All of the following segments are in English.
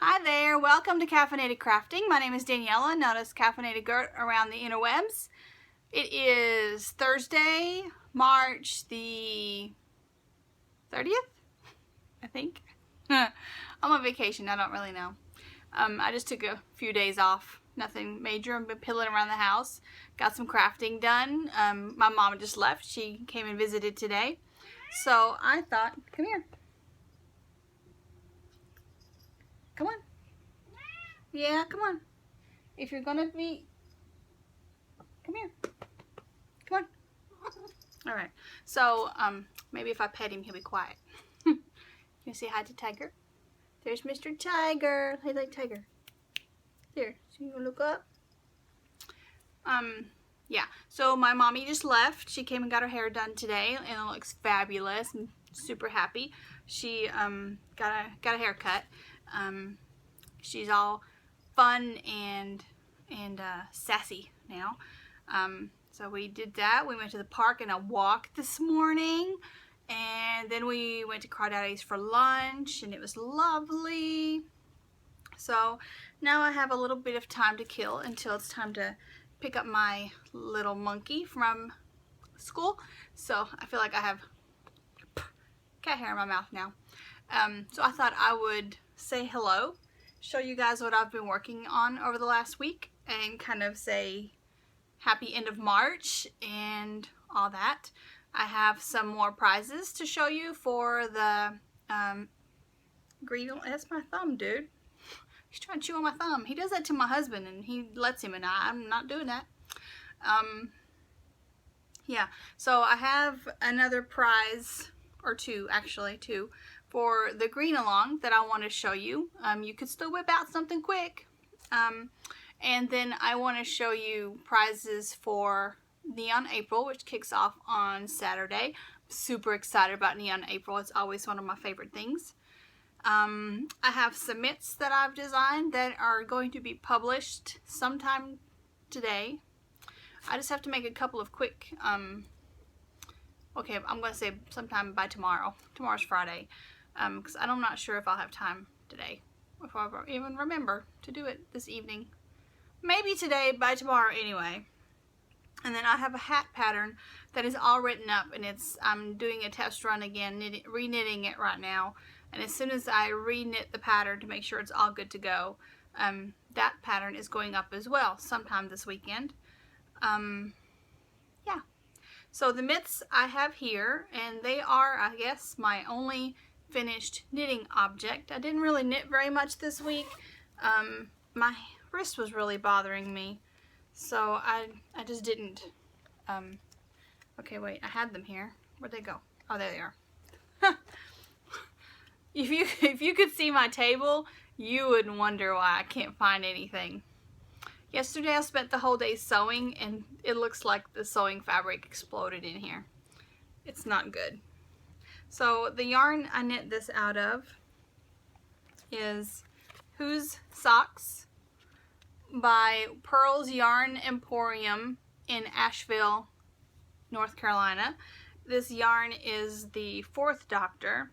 Hi there, welcome to Caffeinated Crafting. My name is Daniela, known as Caffeinated Gert around the interwebs. It is Thursday, March the 30th, I think. I'm on vacation, I don't really know. I just took a few days off, nothing major. I've been piddling around the house, got some crafting done. My mom just left, she came and visited today. So I thought, come here. Come on. Yeah, come on. If you're gonna be, come here. Come on. Alright. So, maybe if I pet him, he'll be quiet. You say hi to Tiger? There's Mr. Tiger. Hey, like Tiger. There. So you look up. Yeah. So my mommy just left. She came and got her hair done today, and it looks fabulous. I'm super happy. She got a haircut. She's all fun and sassy now. So we did that. We went to the park and a walk this morning, and then we went to Crawdaddy's for lunch, and it was lovely. So now I have a little bit of time to kill until it's time to pick up my little monkey from school. So I feel like I have cat hair in my mouth now. So I thought I would say hello, show you guys what I've been working on over the last week, and kind of say happy end of March and all that. I have some more prizes to show you for the green. That's my thumb, dude. He's trying to chew on my thumb. He does that to my husband, and he lets him, and I'm not doing that. Yeah, so I have another prize, or two, actually, two, for the green along that I want to show you. You could still whip out something quick. And then I want to show you prizes for Neon April, which kicks off on Saturday. Super excited about Neon April. It's always one of my favorite things. I have some mitts that I've designed that are going to be published sometime today. I just have to make a couple of quick, okay, I'm going to say sometime by tomorrow. Tomorrow's Friday. Because I'm not sure if I'll have time today. If I'll even remember to do it this evening. Maybe today, by tomorrow anyway. And then I have a hat pattern that is all written up, and I'm doing a test run again, re-knitting it right now. And as soon as I re-knit the pattern to make sure it's all good to go, that pattern is going up as well sometime this weekend. Yeah. So the mitts I have here, and they are, I guess, my only finished knitting object. I didn't really knit very much this week. My wrist was really bothering me, so I just didn't. Okay, wait, I had them here. Where'd they go? Oh, there they are. If you could see my table, you would wonder why I can't find anything. Yesterday I spent the whole day sewing, and it looks like the sewing fabric exploded in here. It's not good. So the yarn I knit this out of is Who's Socks by Pearls Yarn Emporium in Asheville, North Carolina. This yarn is the 4th Doctor.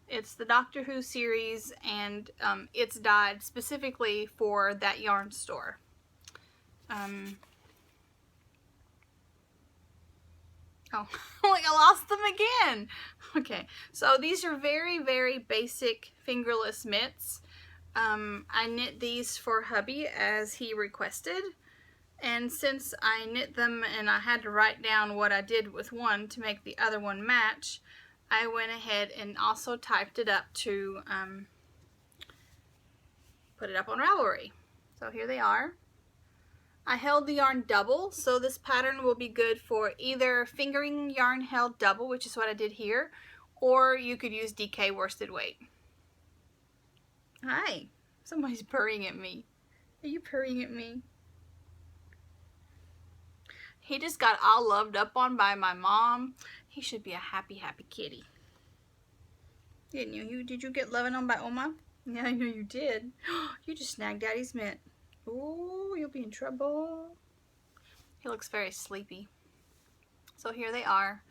It's the Doctor Who series, and it's dyed specifically for that yarn store. Oh, like I lost them again. Okay, so these are very, very basic fingerless mitts. I knit these for hubby as he requested, and since I knit them and I had to write down what I did with one to make the other one match, I went ahead and also typed it up to put it up on Ravelry. So here they are. I held the yarn double, so this pattern will be good for either fingering yarn held double, which is what I did here, or you could use DK worsted weight. Hi, somebody's purring at me. Are you purring at me? He just got all loved up on by my mom. He should be a happy, happy kitty. Didn't you? Did you get loving on by Oma? Yeah, I know you did. You just snagged Daddy's mitt. Oh, you'll be in trouble. He looks very sleepy. So here they are.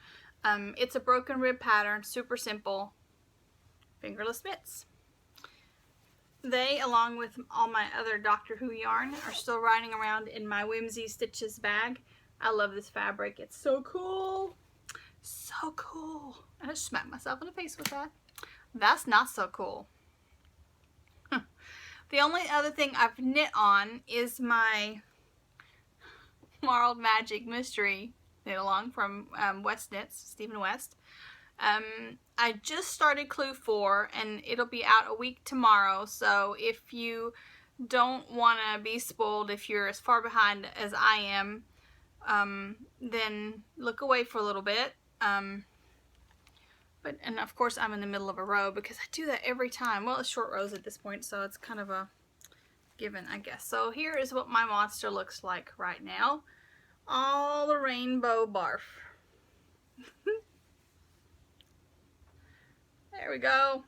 It's a broken rib pattern, super simple, fingerless mitts. they, along with all my other Doctor Who yarn, are still riding around in my Whimsy Stitches bag. I love this fabric. It's so cool. So cool. I just smacked myself in the face with that. That's not so cool. The only other thing I've knit on is my Marled Magic Mystery knit along from West Knits, Stephen West. I just started Clue 4 and it'll be out a week tomorrow, so if you don't want to be spoiled if you're as far behind as I am, then look away for a little bit. And of course I'm in the middle of a row because I do that every time. Well, it's short rows at this point, so it's kind of a given, I guess. So here is what my monster looks like right now. All the rainbow barf. There we go.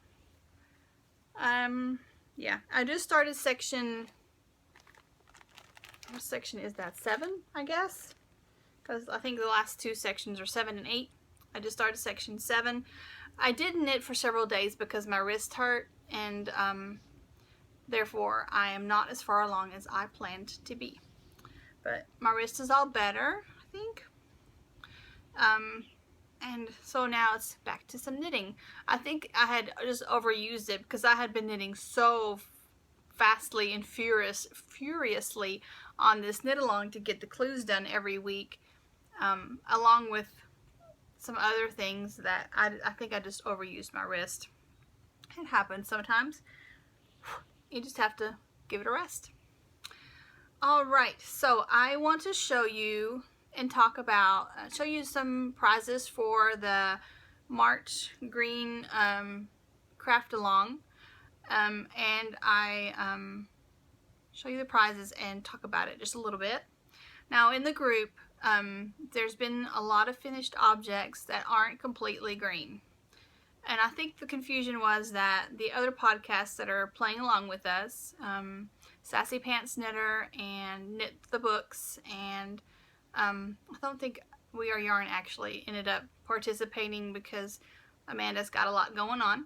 Yeah, I just started section, what section is that? 7, I guess? Because I think the last 2 sections are 7 and 8. I just started section 7. I did knit for several days because my wrist hurt, and therefore I am not as far along as I planned to be. But my wrist is all better, I think. And so now it's back to some knitting. I think I had just overused it because I had been knitting so fastly and furiously on this knit along to get the clues done every week, along with some other things that I think I just overused my wrist. It happens sometimes. You just have to give it a rest. Alright, so I want to show you and talk about, show you some prizes for the March Green Craft Along, and I show you the prizes and talk about it just a little bit. Now in the group, there's been a lot of finished objects that aren't completely green. And I think the confusion was that the other podcasts that are playing along with us, Sassy Pants Knitter and Knit the Books, and I don't think We Are Yarn actually ended up participating because Amanda's got a lot going on.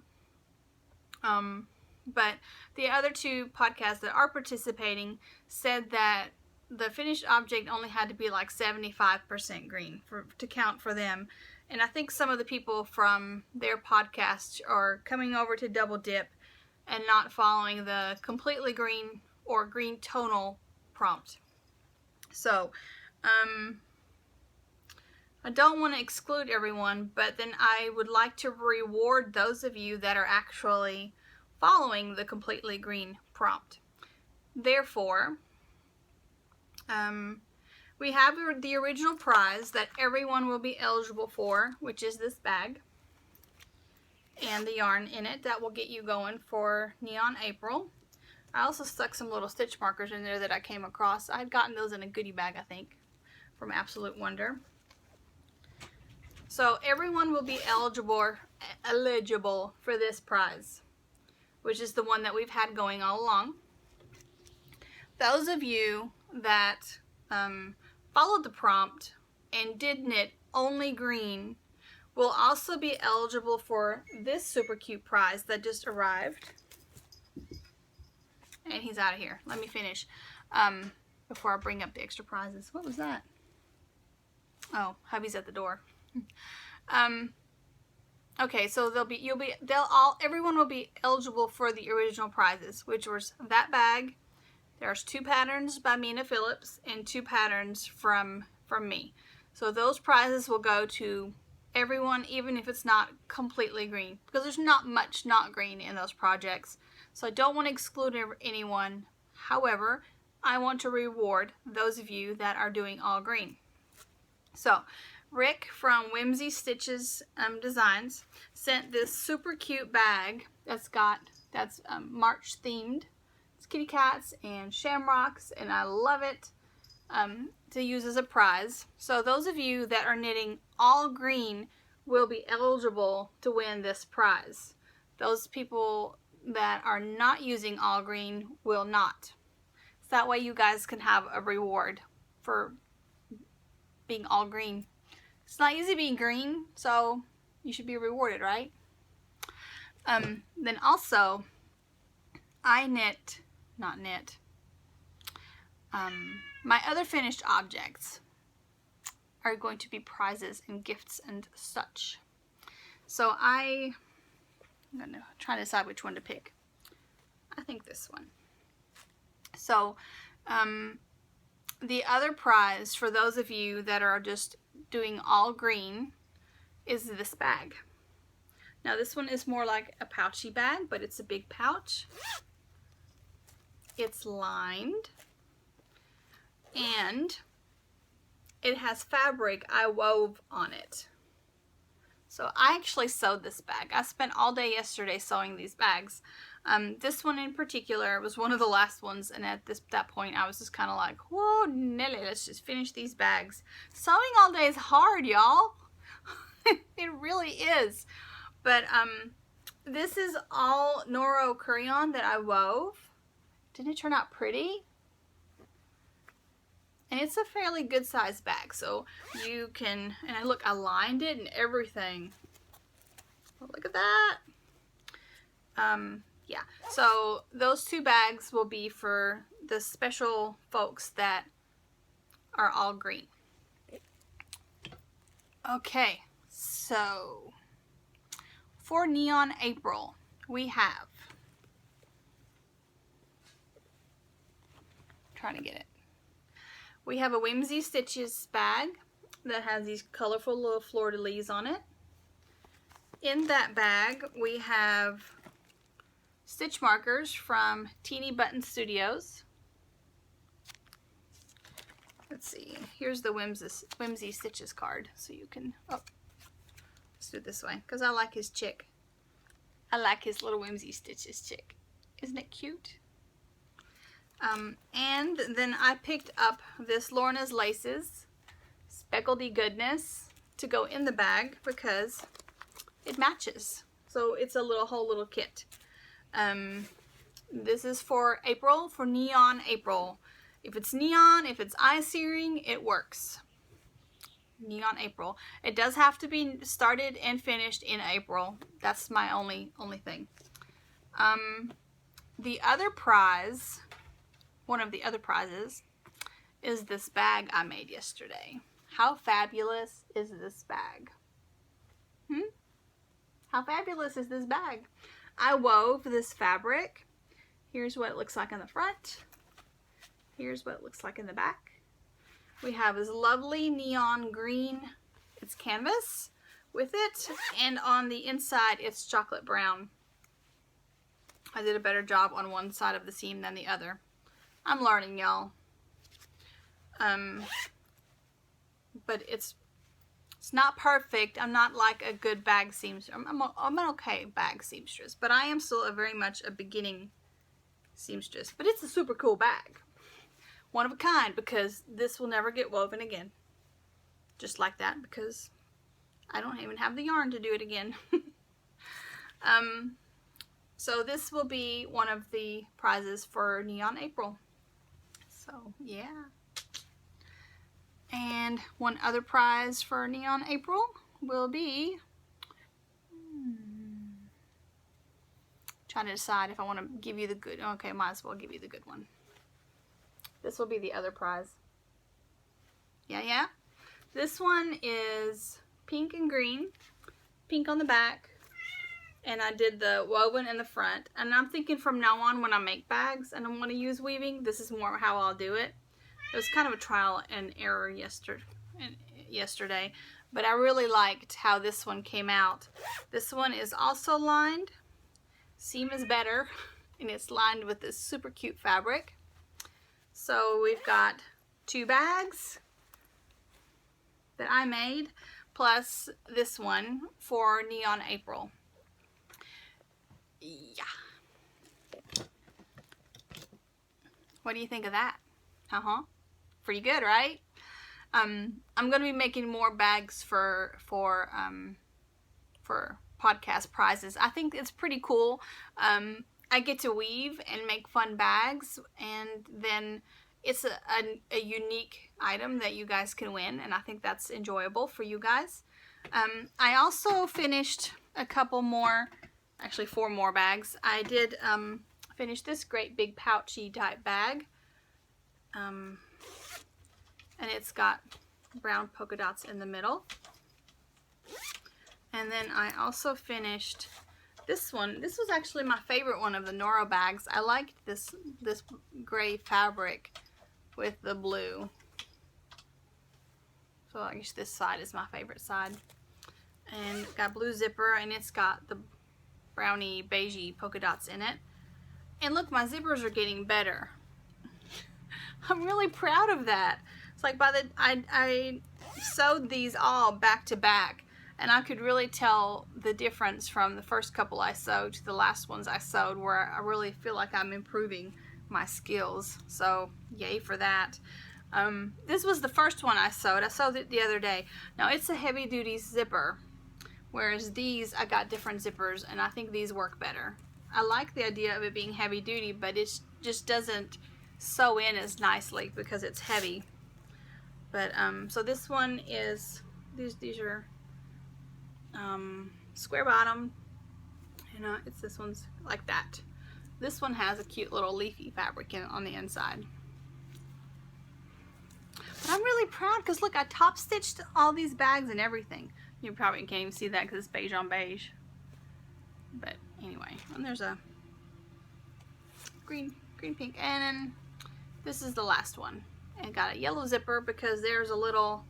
But the other 2 podcasts that are participating said that the finished object only had to be like 75% green to count for them. And I think some of the people from their podcast are coming over to Double Dip and not following the completely green or green tonal prompt. So, I don't want to exclude everyone, but then I would like to reward those of you that are actually following the completely green prompt. Therefore, we have the original prize that everyone will be eligible for, which is this bag and the yarn in it that will get you going for Neon April. I also stuck some little stitch markers in there that I came across. I had gotten those in a goodie bag, I think, from Absolute Wonder. So everyone will be eligible for this prize, which is the one that we've had going all along. Those of you that followed the prompt and did knit only green will also be eligible for this super cute prize that just arrived. And he's out of here. Let me finish before I bring up the extra prizes. What was that? Oh, hubby's at the door. Okay, so everyone will be eligible for the original prizes, which was that bag. There's 2 patterns by Mina Phillips and 2 patterns from me. So those prizes will go to everyone, even if it's not completely green, because there's not much not green in those projects. So I don't want to exclude anyone. However, I want to reward those of you that are doing all green. So Rick from Whimsy Stitches Designs sent this super cute bag that's March themed. It's kitty cats and shamrocks, and I love it, to use as a prize. So those of you that are knitting all green will be eligible to win this prize. Those people that are not using all green will not. So that way you guys can have a reward for being all green. It's not easy being green, so you should be rewarded, right? Then also, my other finished objects are going to be prizes and gifts and such. So I'm going to try to decide which one to pick. I think this one. So the other prize for those of you that are just doing all green is this bag. Now this one is more like a pouchy bag, but it's a big pouch. It's lined and it has fabric I wove on it. So I actually sewed this bag. I spent all day yesterday sewing these bags. This one in particular was one of the last ones, and at that point I was just kind of like, whoa, Nelly, let's just finish these bags. Sewing all day is hard, y'all. It really is. But this is all Noro crayon that I wove. Didn't it turn out pretty? And it's a fairly good sized bag, so you can, and look, I lined it and everything. Look at that. Yeah, so those two bags will be for the special folks that are all green. Okay, so for Neon April, we have, trying to get it. We have a Whimsy Stitches bag that has these colorful little fleur-de-lis on it. In that bag, we have stitch markers from Teeny Button Studios. Let's see, here's the Whimsy Stitches card, so you can, oh, let's do it this way, because I like his chick. I like his little Whimsy Stitches chick. Isn't it cute? And then I picked up this Lorna's Laces Speckledy Goodness to go in the bag because it matches. So it's a whole little kit. This is for April, for Neon April. If it's neon, if it's eye searing, it works. Neon April. It does have to be started and finished in April. That's my only thing. The other prize, one of the other prizes, is this bag I made yesterday. How fabulous is this bag? How fabulous is this bag? I wove this fabric. Here's what it looks like in the front. Here's what it looks like in the back. We have this lovely neon green, it's canvas with it, and on the inside it's chocolate brown. I did a better job on one side of the seam than the other. I'm learning, y'all. But it's not perfect. I'm not like a good bag seamstress. I'm an okay bag seamstress, but I am still very much a beginning seamstress. But it's a super cool bag. One of a kind, because this will never get woven again. Just like that, because I don't even have the yarn to do it again. So this will be one of the prizes for Neon April. So yeah. And one other prize for Neon April will be, trying to decide if I want to give you the good, okay, might as well give you the good one. This will be the other prize. Yeah. This one is pink and green, pink on the back, and I did the woven in the front. And I'm thinking from now on when I make bags and I want to use weaving, this is more how I'll do it. It was kind of a trial and error yesterday, but I really liked how this one came out. This one is also lined. Seam is better, and it's lined with this super cute fabric. So we've got two bags that I made, plus this one for Neon April. Yeah. What do you think of that? Pretty good, right? I'm going to be making more bags for podcast prizes. I think it's pretty cool. I get to weave and make fun bags, and then it's a unique item that you guys can win, and I think that's enjoyable for you guys. I also finished a couple more, actually 4 more bags. I did finished this great big pouchy type bag. And it's got brown polka dots in the middle. And then I also finished this one. This was actually my favorite one of the Noro bags. I liked this gray fabric with the blue. So I guess this side is my favorite side. And it's got blue zipper, and it's got the brownie beigey polka dots in it. And look, my zippers are getting better. I'm really proud of that. It's like I sewed these all back to back, and I could really tell the difference from the first couple I sewed to the last ones I sewed, where I really feel like I'm improving my skills. So yay for that. This was the first one I sewed. I sewed it the other day. Now it's a heavy duty zipper, whereas these I got different zippers, and I think these work better. I like the idea of it being heavy duty, but it just doesn't sew in as nicely because it's heavy. But so this one is these are square bottom, and it's this one's like that. This one has a cute little leafy fabric on the inside. But I'm really proud because look, I top stitched all these bags and everything. You probably can't even see that because it's beige on beige. But anyway, and there's a green pink, and then this is the last one. And got a yellow zipper because there's a little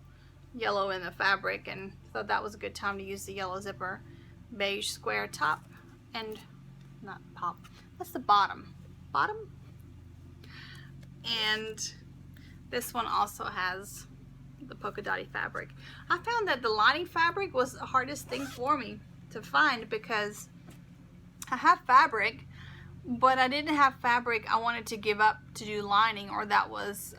yellow in the fabric, and thought that was a good time to use the yellow zipper. Beige square top, and not top. That's the bottom. And this one also has the polka dotty fabric. I found that the lining fabric was the hardest thing for me to find because I have fabric, but I didn't have fabric I wanted to give up to do lining, or that was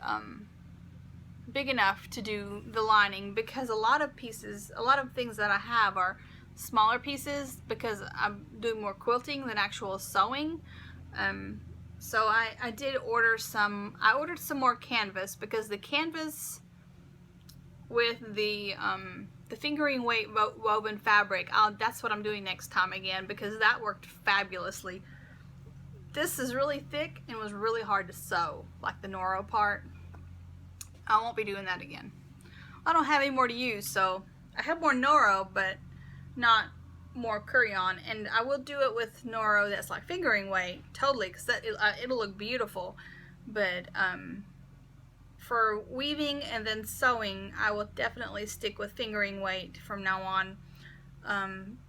big enough to do the lining, because a lot of things that I have are smaller pieces because I'm doing more quilting than actual sewing. So I did order some. I ordered some more canvas because the canvas with the fingering weight woven fabric, that's what I'm doing next time again, because that worked fabulously. This is really thick and was really hard to sew, like the Noro part. I won't be doing that again. I don't have any more to use, so I have more Noro, but not more Curion, and I will do it with Noro that's like fingering weight, totally, because it'll look beautiful. But for weaving and then sewing, I will definitely stick with fingering weight from now on,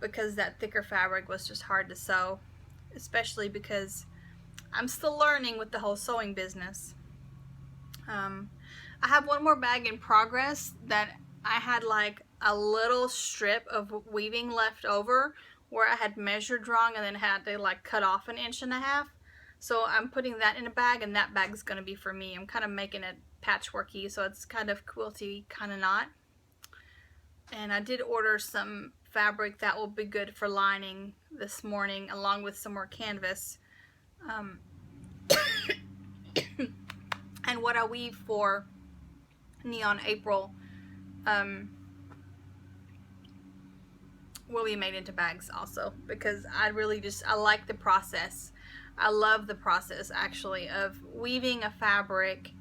because that thicker fabric was just hard to sew, especially because I'm still learning with the whole sewing business. I have one more bag in progress that I had like a little strip of weaving left over where I had measured wrong and then had to like cut off 1.5 inches. So I'm putting that in a bag, and that bag's going to be for me. I'm kind of making it patchworky, so it's kind of quilty, kind of not. And I did order some fabric that will be good for lining this morning, along with some more canvas. And what I weave for Neon April will be made into bags also, because I like the process. I love the process actually of weaving a fabric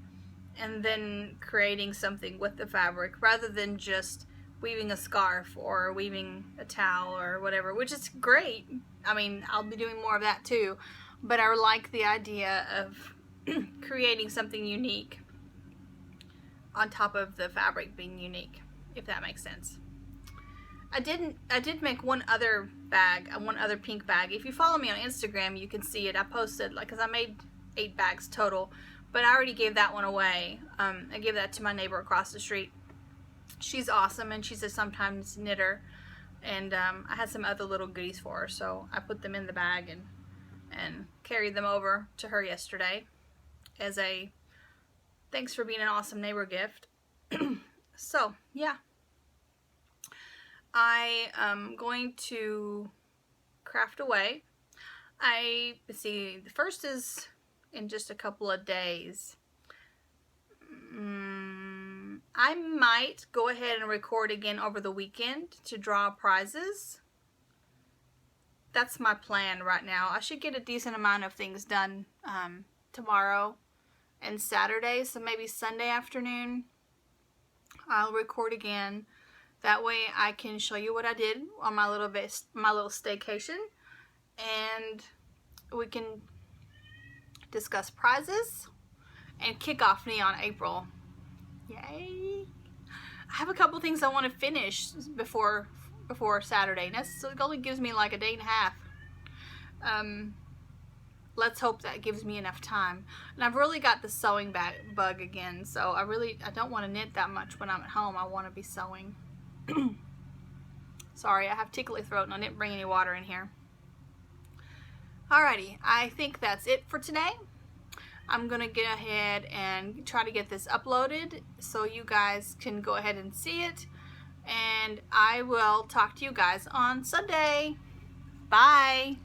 and then creating something with the fabric, rather than just weaving a scarf or weaving a towel or whatever, which is great. I mean, I'll be doing more of that too, but I like the idea of creating something unique on top of the fabric being unique, if that makes sense. I did make one other bag, one other pink bag. If you follow me on Instagram, you can see it. I posted, like, because I made 8 bags total, but I already gave that one away. I gave that to my neighbor across the street. She's awesome, and she's a sometimes knitter, and I had some other little goodies for her, so I put them in the bag and carried them over to her yesterday as a thanks for being an awesome neighbor gift. So yeah, I am going to craft away. Let's see, the first is in just a couple of days. I might go ahead and record again over the weekend to draw prizes. that's my plan right now. I should get a decent amount of things done tomorrow and Saturday, so maybe Sunday afternoon I'll record again. That way I can show you what I did on my little staycation, and we can discuss prizes and kick off Neon April. Yay! I have a couple things I want to finish before Saturday. So it only gives me like a day and a half. Let's hope that gives me enough time. And I've really got the sewing bug again, so I don't want to knit that much when I'm at home. I want to be sewing. Sorry, I have tickly throat and I didn't bring any water in here. Alrighty, I think that's it for today. I'm gonna get ahead and try to get this uploaded so you guys can go ahead and see it, and I will talk to you guys on Sunday. Bye.